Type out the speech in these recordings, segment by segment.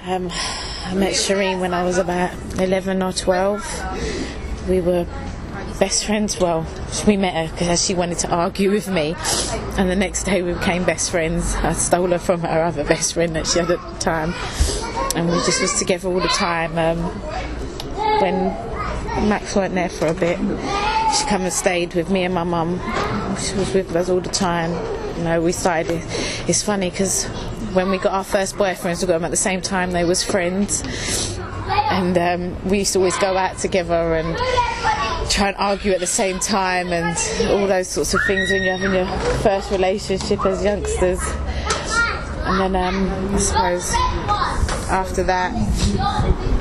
I met Shereen when I was about 11 or 12. We were best friends. Well, we met her because she wanted to argue with me, and the next day we became best friends. I stole her from her other best friend that she had at the time, and we just was together all the time. When Max weren't there for a bit, she come and stayed with me and my mum. She was with us all the time. You know, we started. It's funny because when we got our first boyfriends, we got them at the same time. They was friends, and we used to always go out together and try and argue at the same time, and all those sorts of things when you're having your first relationship as youngsters. And then I suppose after that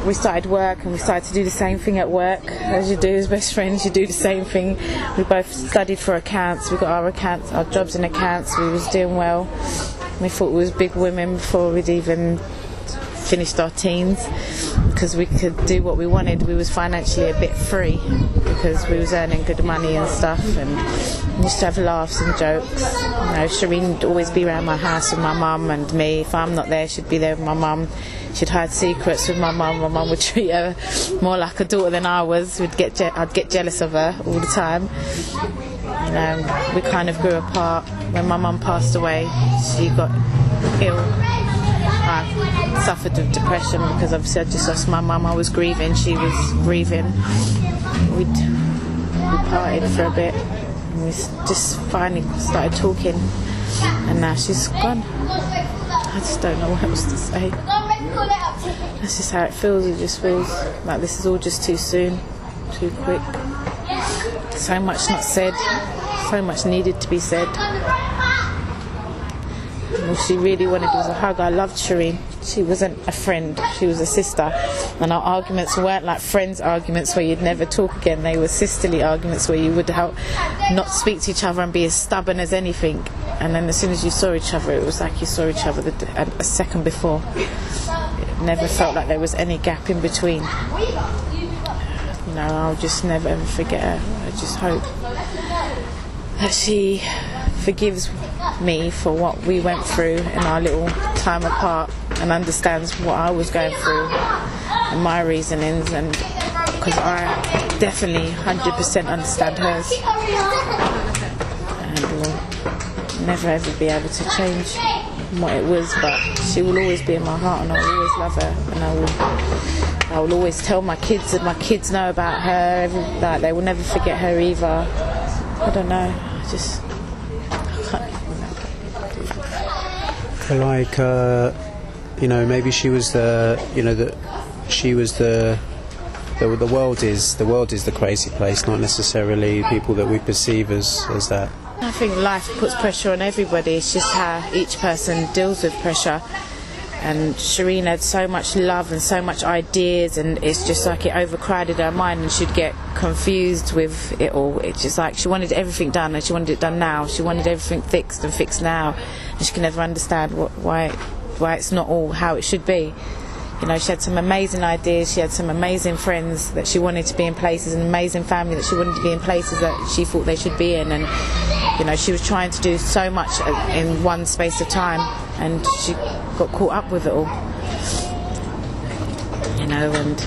we started work, and we started to do the same thing at work. As you do as best friends, you do the same thing. We both studied for accounts. We got our jobs in accounts. We was doing well. We thought we was big women before we'd even finished our teens, because we could do what we wanted. We was financially a bit free because we was earning good money and stuff, and we used to have laughs and jokes. You know, Shereen would always be around my house with my mum and me. If I'm not there, she'd be there with my mum. She'd hide secrets with my mum. My mum would treat her more like a daughter than I was. I'd get jealous of her all the time. You know, we kind of grew apart. When my mum passed away, she got ill. I suffered with depression because obviously I just lost my mum. I was grieving, she was grieving. We parted for a bit, and we just finally started talking, and now she's gone. I just don't know what else to say. That's just how it feels. It just feels like this is all just too soon, too quick. So much not said, so much needed to be said. All she really wanted was a hug. I loved Shereen. She wasn't a friend, she was a sister. And our arguments weren't like friends arguments where you'd never talk again. They were sisterly arguments where you would not speak to each other and be as stubborn as anything. And then as soon as you saw each other, it was like you saw each other a second before. It never felt like there was any gap in between. You know, I'll just never ever forget her. I just hope that she forgives me for what we went through in our little time apart, and understands what I was going through and my reasonings, and because I definitely 100% understand hers, and will never ever be able to change what it was, but she will always be in my heart, and I will always love her, and I will always tell my kids, and my kids know about her, like they will never forget her either. I don't know, like you know, maybe she was the world is the crazy place, not necessarily people that we perceive as that. I think life puts pressure on everybody. It's just how each person deals with pressure. And Shereen had so much love and so much ideas, and it's just like it overcrowded her mind, and she'd get confused with it all. It's just like she wanted everything done, and she wanted it done now. She wanted everything fixed and fixed now, and she can never understand why it's not all how it should be. You know, she had some amazing ideas, she had some amazing friends that she wanted to be in places, an amazing family that she wanted to be in places that she thought they should be in, and you know, she was trying to do so much in one space of time, and she got caught up with it all. You know, and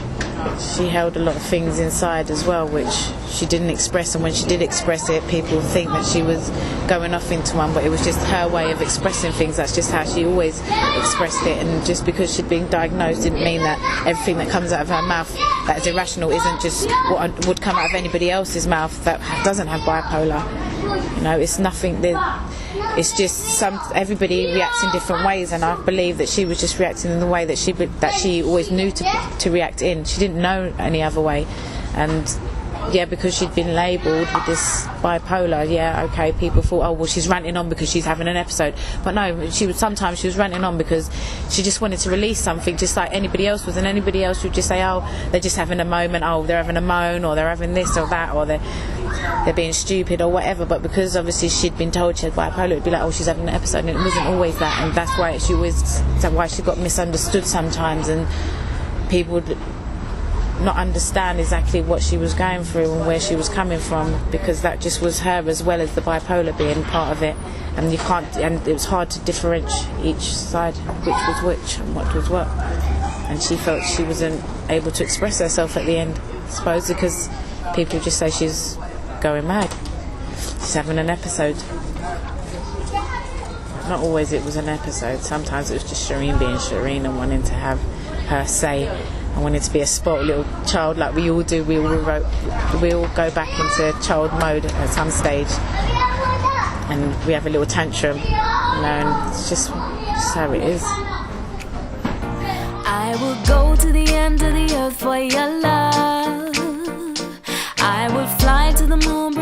she held a lot of things inside as well, which she didn't express, and when she did express it, people think that she was going off into one, but it was just her way of expressing things. That's just how she always expressed it, and just because she'd been diagnosed didn't mean that everything that comes out of her mouth that is irrational isn't just what would come out of anybody else's mouth that doesn't have bipolar. You know, it's nothing. It's just everybody reacts in different ways, and I believe that she was just reacting in the way that she always knew to react in. She didn't know any other way, and yeah, because she'd been labelled with this bipolar, yeah, okay, people thought, oh well, she's ranting on because she's having an episode, but no, sometimes she was ranting on because she just wanted to release something, just like anybody else was, and anybody else would just say, oh, they're just having a moment, oh, they're having a moan, or they're having this or that, or they're being stupid or whatever. But because obviously she'd been told she had bipolar, it'd be like, oh, she's having an episode, and it wasn't always that, and that's why she got misunderstood sometimes, and people would not understand exactly what she was going through and where she was coming from, because that just was her as well as the bipolar being part of it, and it was hard to differentiate each side, which was which and what was what. and she felt she wasn't able to express herself at the end, I suppose because people just say she's going mad, she's having an episode. Not always it was an episode, sometimes it was just Shereen being Shereen and wanting to have her say. I wanted to be a spoiled little child like we all do. We all go back into child mode at some stage, and we have a little tantrum, and it's just how it is. I will go to the end of the earth for your love. I will fly to the moon.